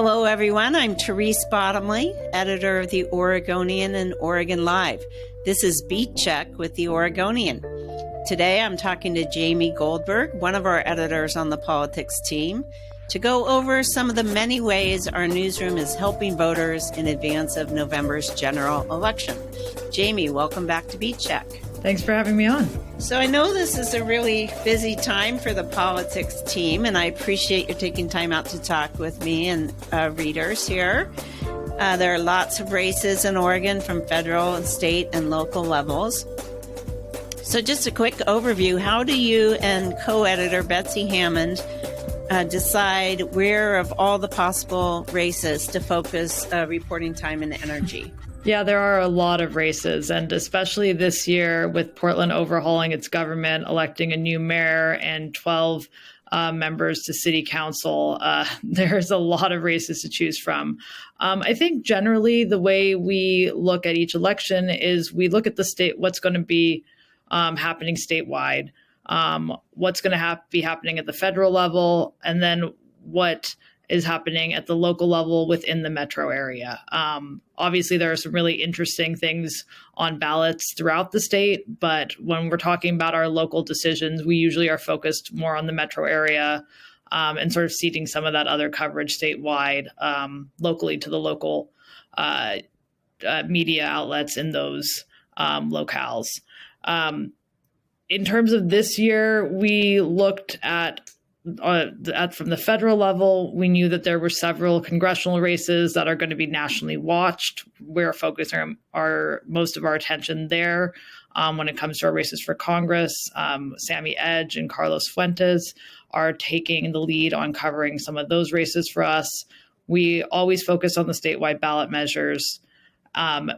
Hello, everyone. I'm Therese Bottomly, editor of the Oregonian and OregonLive. This is Beat Check with the Oregonian. Today, I'm talking to Jamie Goldberg, one of our editors on the politics team, to go over some of the many ways our newsroom is helping voters in advance of November's general election. Jamie, welcome back to Beat Check. Thanks for having me on. So I know this is a really busy time for the politics team, and I appreciate you taking time out to talk with me and readers here. There are lots of races in Oregon from federal and state and local levels. So just a quick overview. How do you and co-editor Betsy Hammond decide where of all the possible races to focus reporting time and energy? Yeah, there are a lot of races, and especially this year with Portland overhauling its government, electing a new mayor and 12 members to city council, there's a lot of races to choose from. I think generally the way we look at each election is we look at the state, what's going to be happening statewide, what's going to be happening at the federal level, and then what is happening at the local level within the metro area. Obviously, there are some really interesting things on ballots throughout the state, but when we're talking about our local decisions, we usually are focused more on the metro area and sort of ceding some of that other coverage statewide, locally to the local media outlets in those locales. In terms of this year, we looked at from the federal level, we knew that there were several congressional races that are going to be nationally watched. We're focusing most of our attention there when it comes to our races for Congress. Sammy Edge and Carlos Fuentes are taking the lead on covering some of those races for us. We always focus on the statewide ballot measures.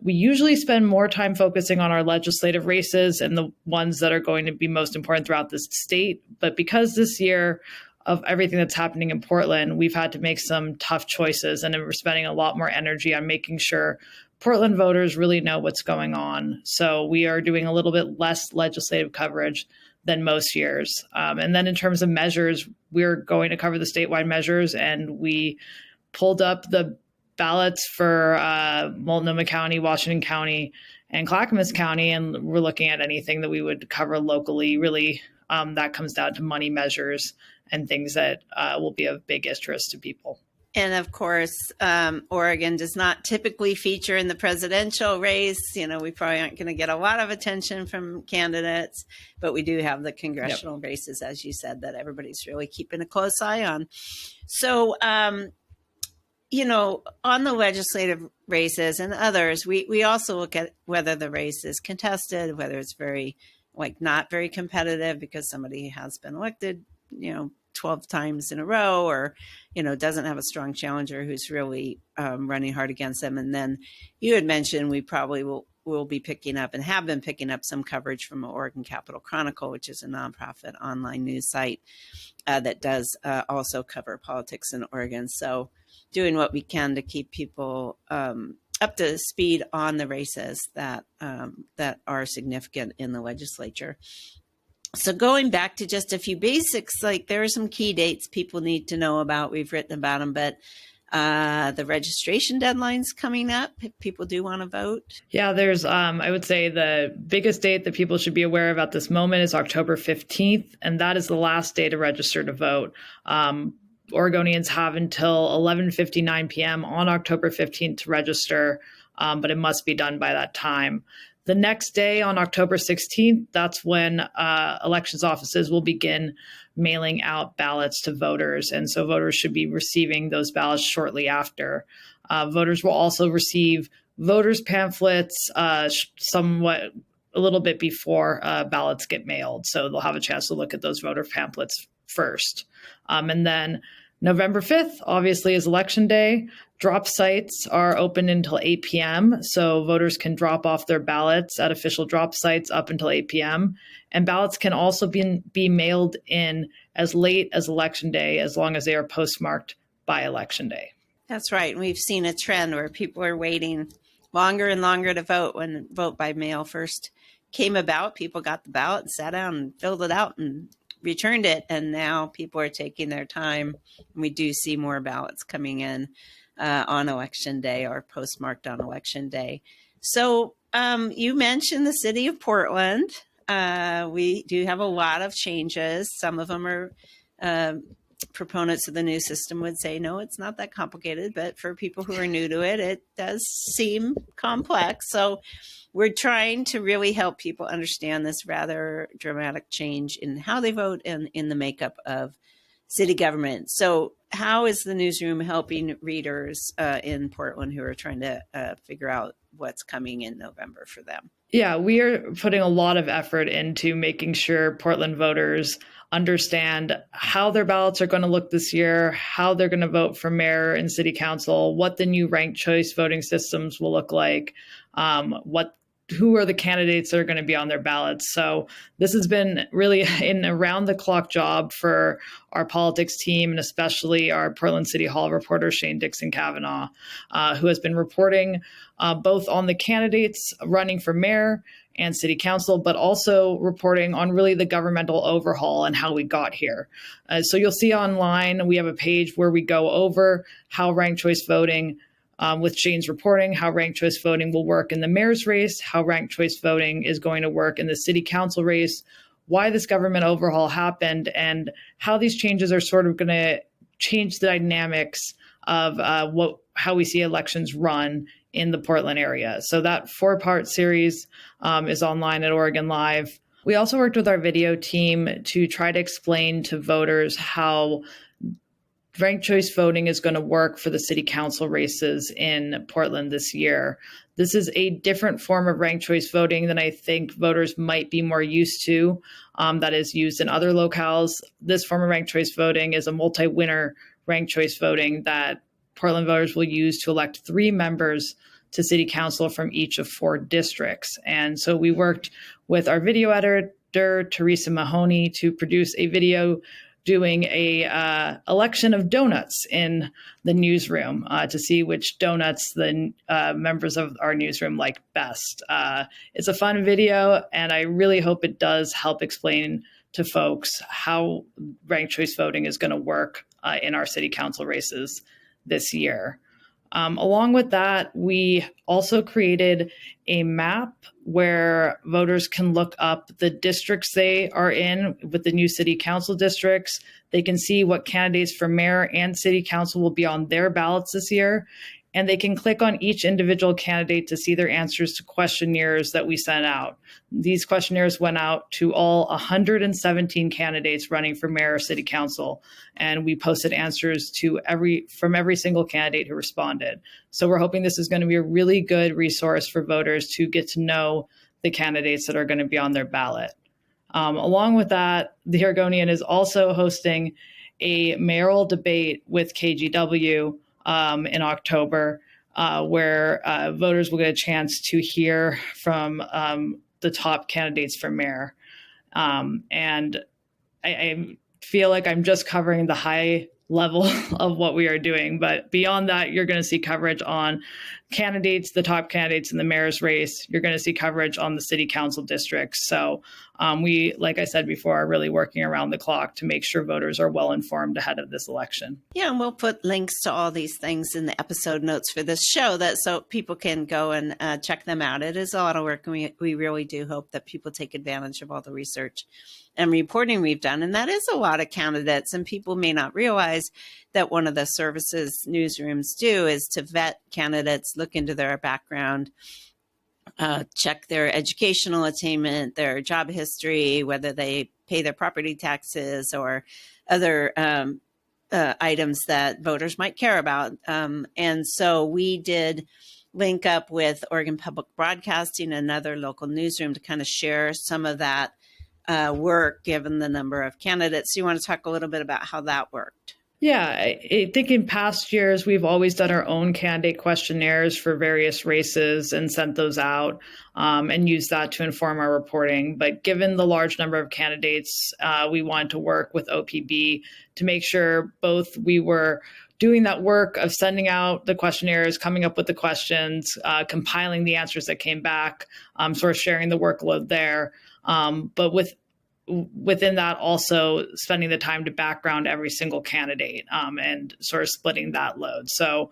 We usually spend more time focusing on our legislative races and the ones that are going to be most important throughout the state. But because this year of everything that's happening in Portland, we've had to make some tough choices, and we're spending a lot more energy on making sure Portland voters really know what's going on. So we are doing a little bit less legislative coverage than most years. And then in terms of measures, we're going to cover the statewide measures, and we pulled up the ballots for Multnomah County, Washington County, and Clackamas County, and we're looking at anything that we would cover locally. Really, that comes down to money measures and things that will be of big interest to people. And of course, Oregon does not typically feature in the presidential race. You know, we probably aren't going to get a lot of attention from candidates, but we do have the congressional races, as you said, that everybody's really keeping a close eye on. So, you know, on the legislative races and others, we also look at whether the race is contested, whether it's not very competitive because somebody has been elected, 12 times in a row, or, doesn't have a strong challenger who's really running hard against them. And then you had mentioned we probably will be picking up and have been picking up some coverage from Oregon Capital Chronicle, which is a nonprofit online news site that does also cover politics in Oregon. So doing what we can to keep people up to speed on the races that are significant in the legislature. So going back to just a few basics, like there are some key dates people need to know about. We've written about them, but the registration deadline's coming up if people do want to vote. Yeah, there's, I would say the biggest date that people should be aware of at this moment is October 15th, and that is the last day to register to vote. Oregonians have until 11:59 p.m. on October 15th to register, but it must be done by that time. The next day on October 16th, that's when elections offices will begin mailing out ballots to voters. And so voters should be receiving those ballots shortly after. Voters will also receive voters' pamphlets a little bit before ballots get mailed. So they'll have a chance to look at those voter pamphlets first. And then November 5th, obviously, is Election Day. Drop sites are open until 8 p.m., so voters can drop off their ballots at official drop sites up until 8 p.m. And ballots can also be mailed in as late as Election Day, as long as they are postmarked by Election Day. That's right. We've seen a trend where people are waiting longer and longer to vote. When vote by mail first came about, people got the ballot and sat down and filled it out and returned it, and now people are taking their time. We do see more ballots coming in on election day or postmarked on election day. So you mentioned the city of Portland. We do have a lot of changes. Some of them are proponents of the new system would say, no, it's not that complicated. But for people who are new to it, it does seem complex. So we're trying to really help people understand this rather dramatic change in how they vote and in the makeup of city government. So how is the newsroom helping readers in Portland who are trying to figure out what's coming in November for them? Yeah, we are putting a lot of effort into making sure Portland voters understand how their ballots are going to look this year, how they're going to vote for mayor and city council, what the new ranked choice voting systems will look like, who are the candidates that are going to be on their ballots. So this has been really an around-the-clock job for our politics team, and especially our Portland City Hall reporter, Shane Dixon Kavanaugh, who has been reporting both on the candidates running for mayor and city council, but also reporting on really the governmental overhaul and how we got here. So you'll see online, we have a page where we go over how ranked choice voting with Shane's reporting, how ranked choice voting will work in the mayor's race, how ranked choice voting is going to work in the city council race, why this government overhaul happened, and how these changes are sort of going to change the dynamics of how we see elections run in the Portland area. So that 4-part series is online at OregonLive. We also worked with our video team to try to explain to voters how ranked choice voting is going to work for the city council races in Portland this year. This is a different form of ranked choice voting than I think voters might be more used to, that is used in other locales. This form of ranked choice voting is a multi-winner ranked choice voting that Portland voters will use to elect 3 members to city council from each of 4 districts. And so we worked with our video editor, Therese Mahoney, to produce a video doing a election of donuts in the newsroom to see which donuts the members of our newsroom like best. It's a fun video, and I really hope it does help explain to folks how ranked choice voting is going to work in our city council races this year. Along with that, we also created a map where voters can look up the districts they are in with the new city council districts. They can see what candidates for mayor and city council will be on their ballots this year. And they can click on each individual candidate to see their answers to questionnaires that we sent out. These questionnaires went out to all 117 candidates running for mayor or city council, and we posted answers to from every single candidate who responded. So we're hoping this is going to be a really good resource for voters to get to know the candidates that are going to be on their ballot. Along with that, the Oregonian is also hosting a mayoral debate with KGW in October, where voters will get a chance to hear from the top candidates for mayor. And I feel like I'm just covering the high level of what we are doing. But beyond that, you're going to see coverage on candidates, the top candidates in the mayor's race. You're going to see coverage on the city council districts. So we, like I said before, are really working around the clock to make sure voters are well informed ahead of this election. Yeah, and we'll put links to all these things in the episode notes for this show so people can go and check them out. It is a lot of work, and we really do hope that people take advantage of all the research and reporting we've done. And that is a lot of candidates, and people may not realize that one of the services newsrooms do is to vet candidates, look into their background, check their educational attainment, their job history, whether they pay their property taxes or other items that voters might care about. And so we did link up with Oregon Public Broadcasting, another local newsroom, to kind of share some of that work, given the number of candidates. You want to talk a little bit about how that worked? Yeah, I think in past years, we've always done our own candidate questionnaires for various races and sent those out and used that to inform our reporting. But given the large number of candidates, we wanted to work with OPB to make sure both we were doing that work of sending out the questionnaires, coming up with the questions, compiling the answers that came back, sort of sharing the workload there. But with within that, also spending the time to background every single candidate and sort of splitting that load. So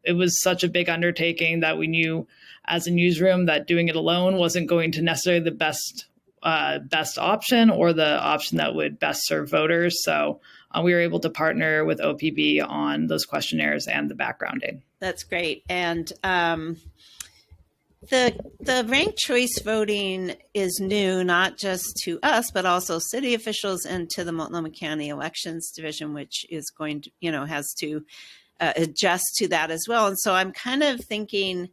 it was such a big undertaking that we knew as a newsroom that doing it alone wasn't going to necessarily the best option or the option that would best serve voters. So we were able to partner with OPB on those questionnaires and the backgrounding. That's great. And the ranked choice voting is new, not just to us, but also city officials and to the Multnomah County Elections Division, which is going to, has to adjust to that as well. And so I'm kind of thinking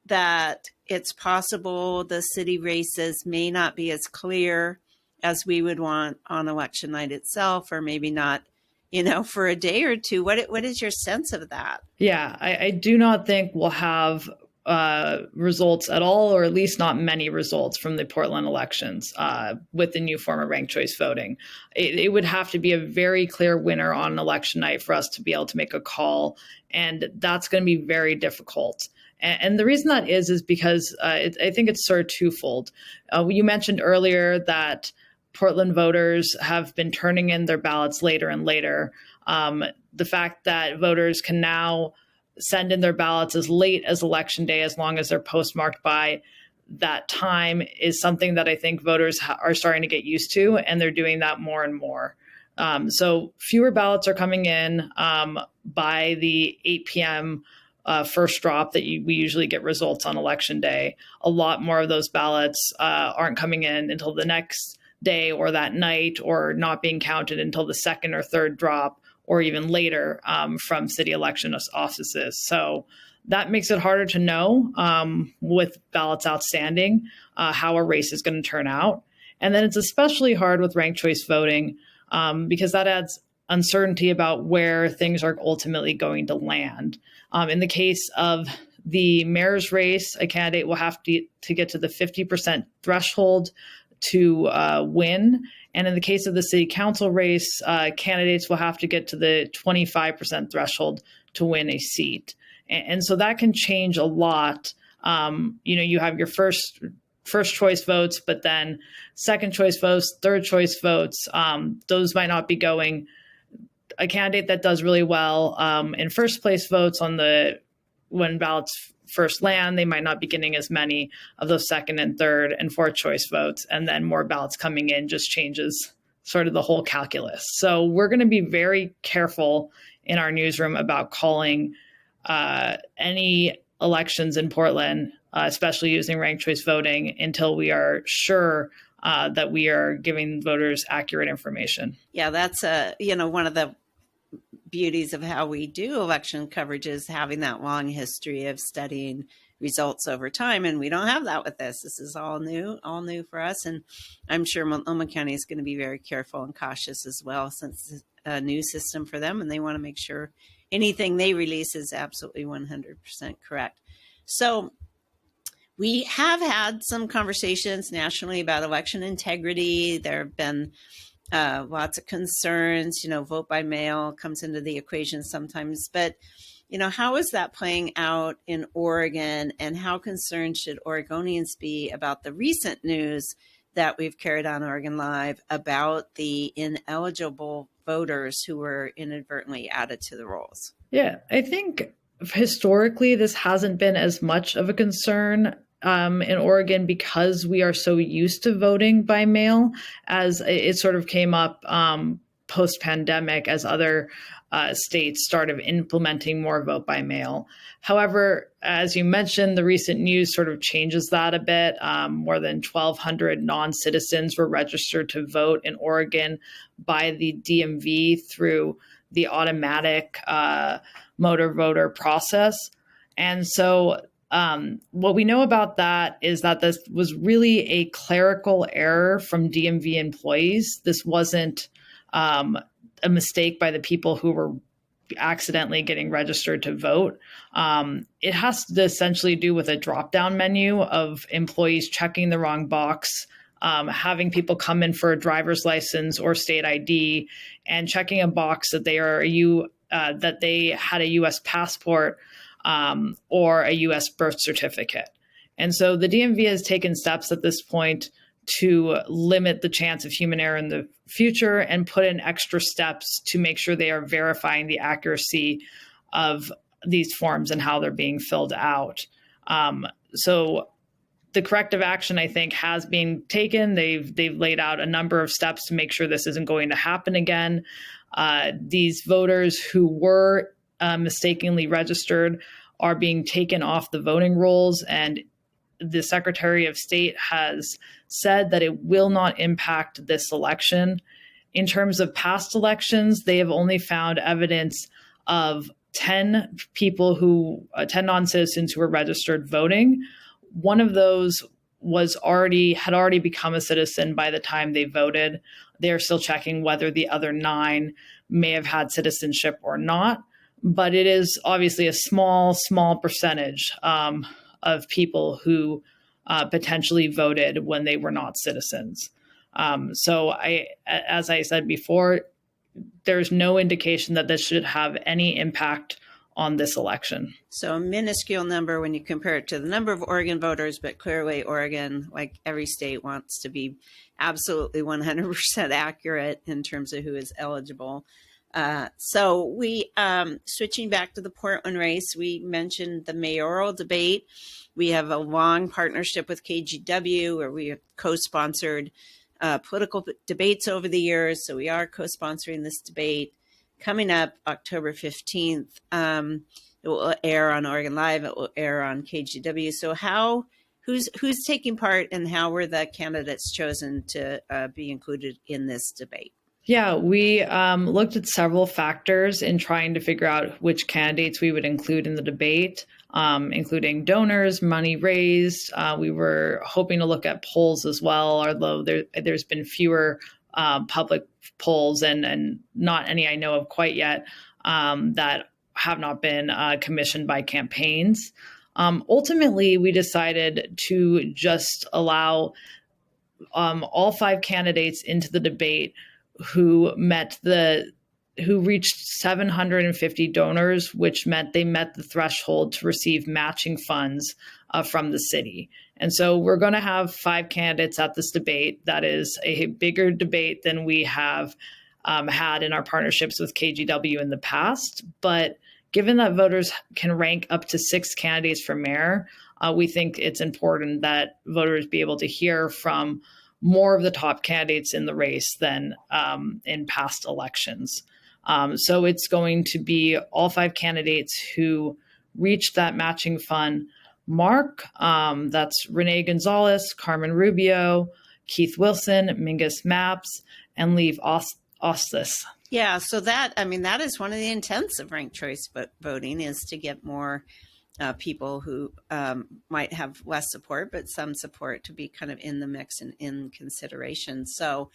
that it's possible the city races may not be as clear as we would want on election night itself, or maybe not, for a day or two. What is your sense of that? Yeah, I do not think we'll have results at all, or at least not many results from the Portland elections with the new form of ranked choice voting. It would have to be a very clear winner on election night for us to be able to make a call. And that's going to be very difficult. And the reason that is because I think it's sort of twofold. You mentioned earlier that Portland voters have been turning in their ballots later and later. The fact that voters can now send in their ballots as late as election day, as long as they're postmarked by that time, is something that I think voters are starting to get used to, and they're doing that more and more. So fewer ballots are coming in by the 8 p.m. First drop that we usually get results on election day. A lot more of those ballots aren't coming in until the next day or that night, or not being counted until the second or third drop, or even later from city election offices. So that makes it harder to know with ballots outstanding how a race is going to turn out. And then it's especially hard with ranked choice voting because that adds uncertainty about where things are ultimately going to land. In the case of the mayor's race, a candidate will have to get to the 50% threshold to win. And in the case of the city council race, candidates will have to get to the 25% threshold to win a seat. And so that can change a lot. You have your first choice votes, but then second choice votes, third choice votes, those might not be going. A candidate that does really well in first place votes when ballots first land, they might not be getting as many of those second and third and fourth choice votes. And then more ballots coming in just changes sort of the whole calculus. So we're going to be very careful in our newsroom about calling any elections in Portland, especially using ranked choice voting, until we are sure that we are giving voters accurate information. Yeah, that's one of the beauties of how we do election coverage is having that long history of studying results over time. And we don't have that with this. This is all new for us. And I'm sure Multnomah County is going to be very careful and cautious as well, since it's a new system for them and they want to make sure anything they release is absolutely 100% correct. So we have had some conversations nationally about election integrity. There have been lots of concerns, vote by mail comes into the equation sometimes, but how is that playing out in Oregon, and how concerned should Oregonians be about the recent news that we've carried on OregonLive about the ineligible voters who were inadvertently added to the rolls? Yeah, I think historically this hasn't been as much of a concern in Oregon because we are so used to voting by mail, as it sort of came up post-pandemic as other states started implementing more vote by mail. However, as you mentioned, the recent news sort of changes that a bit. More than 1,200 non-citizens were registered to vote in Oregon by the DMV through the automatic motor voter process. And so what we know about that is that this was really a clerical error from DMV employees. This wasn't a mistake by the people who were accidentally getting registered to vote. It has to essentially do with a drop-down menu of employees checking the wrong box, having people come in for a driver's license or state ID, and checking a box that that they had a U.S. passport or a U.S. birth certificate. And so the DMV has taken steps at this point to limit the chance of human error in the future and put in extra steps to make sure they are verifying the accuracy of these forms and how they're being filled out. So the corrective action, I think, has been taken. They've laid out a number of steps to make sure this isn't going to happen again. These voters who were mistakenly registered are being taken off the voting rolls, and the Secretary of State has said that it will not impact this election. In terms of past elections, they have only found evidence of 10 non-citizens who were registered voting. One of those had already become a citizen by the time they voted. They're still checking whether the other 9 may have had citizenship or not. But it is obviously a small percentage of people who potentially voted when they were not citizens. So as I said before, there's no indication that this should have any impact on this election. So a minuscule number when you compare it to the number of Oregon voters, but clearly Oregon, like every state, wants to be absolutely 100% accurate in terms of who is eligible. So we, switching back to the Portland race, we mentioned the mayoral debate. We have a long partnership with KGW where we have co-sponsored political debates over the years. So we are co-sponsoring this debate coming up October 15th. It will air on OregonLive. It will air on KGW. So who's taking part, and how were the candidates chosen to be included in this debate? Yeah, we looked at several factors in trying to figure out which candidates we would include in the debate, including donors, money raised. We were hoping to look at polls as well, although there's been fewer public polls and not any I know of quite yet that have not been commissioned by campaigns. Ultimately, we decided to just allow all 5 candidates into the debate who reached 750 donors, which meant they met the threshold to receive matching funds from the city. And so we're going to have 5 candidates at this debate. That is a bigger debate than we have had in our partnerships with KGW in the past. But given that voters can rank up to 6 candidates for mayor, we think it's important that voters be able to hear from more of the top candidates in the race than in past elections. So it's going to be all 5 candidates who reached that matching fund mark. That's Renee Gonzalez, Carmen Rubio, Keith Wilson, Mingus Maps, and Leave Ostis. Yeah, so that is one of the intents of ranked choice voting, is to get more people who might have less support, but some support, to be kind of in the mix and in consideration. So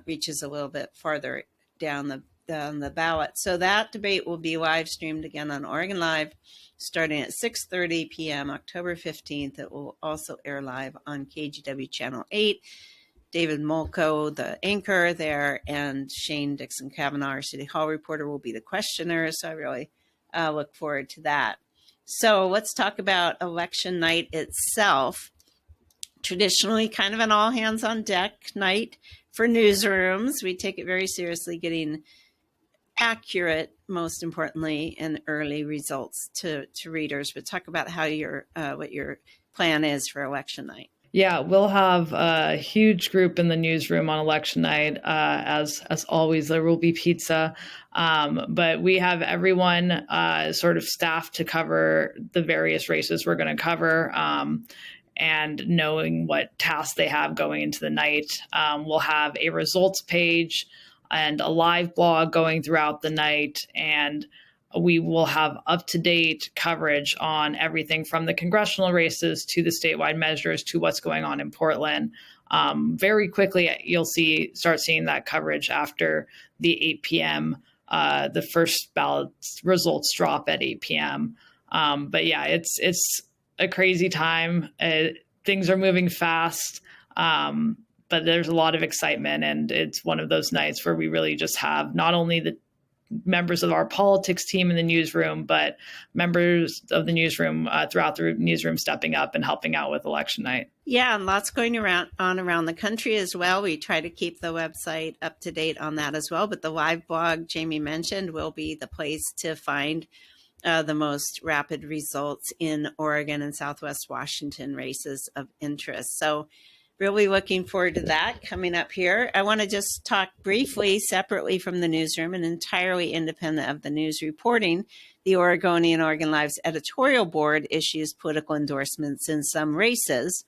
reaches a little bit farther down the ballot. So that debate will be live streamed again on OregonLive starting at 6:30 p.m. October 15th. It will also air live on KGW Channel 8. David Molko, the anchor there, and Shane Dixon Kavanaugh, our City Hall reporter, will be the questioner. So I really look forward to that. So let's talk about election night itself. Traditionally kind of an all hands on deck night for newsrooms. We take it very seriously, getting accurate, most importantly, and early results to readers. But talk about how what your plan is for election night. Yeah, we'll have a huge group in the newsroom on election night. As always, there will be pizza, but we have everyone sort of staffed to cover the various races we're going to cover, and knowing what tasks they have going into the night. We'll have a results page and a live blog going throughout the night, and we will have up-to-date coverage on everything from the congressional races to the statewide measures to what's going on in Portland. Very quickly, you'll start seeing that coverage after the 8 p.m. The first ballot results drop at 8 p.m. But yeah, it's a crazy time. Things are moving fast, but there's a lot of excitement, and it's one of those nights where we really just have not only the members of our politics team in the newsroom, but members of the newsroom throughout the newsroom stepping up and helping out with election night. Yeah, and lots going around the country as well. We try to keep the website up to date on that as well. But the live blog Jamie mentioned will be the place to find the most rapid results in Oregon and Southwest Washington races of interest. So really looking forward to that coming up here. I want to just talk briefly, separately from the newsroom and entirely independent of the news reporting. The Oregonian OregonLive's editorial board issues political endorsements in some races.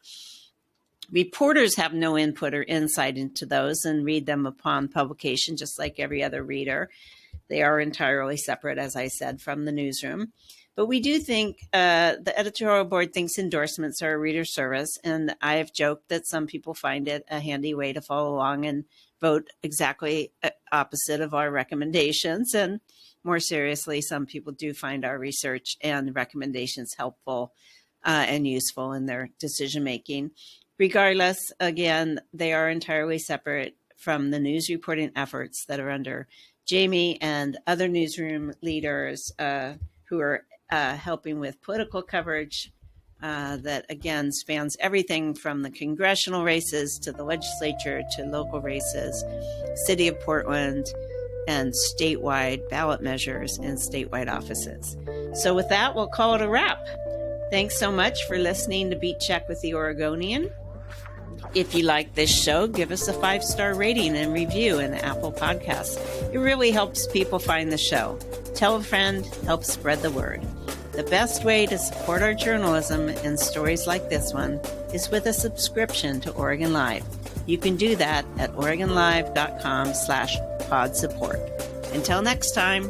Reporters have no input or insight into those and read them upon publication, just like every other reader. They are entirely separate, as I said, from the newsroom. But we do think the editorial board thinks endorsements are a reader service. And I have joked that some people find it a handy way to follow along and vote exactly opposite of our recommendations. And more seriously, some people do find our research and recommendations helpful and useful in their decision making. Regardless, again, they are entirely separate from the news reporting efforts that are under Jamie and other newsroom leaders who are helping with political coverage that, again, spans everything from the congressional races to the legislature to local races, City of Portland, and statewide ballot measures and statewide offices. So with that, we'll call it a wrap. Thanks so much for listening to Beat Check with the Oregonian. If you like this show, give us a 5-star rating and review in Apple Podcasts. It really helps people find the show. Tell a friend, help spread the word. The best way to support our journalism and stories like this one is with a subscription to Oregon Live. You can do that at OregonLive.com/pod support. Until next time.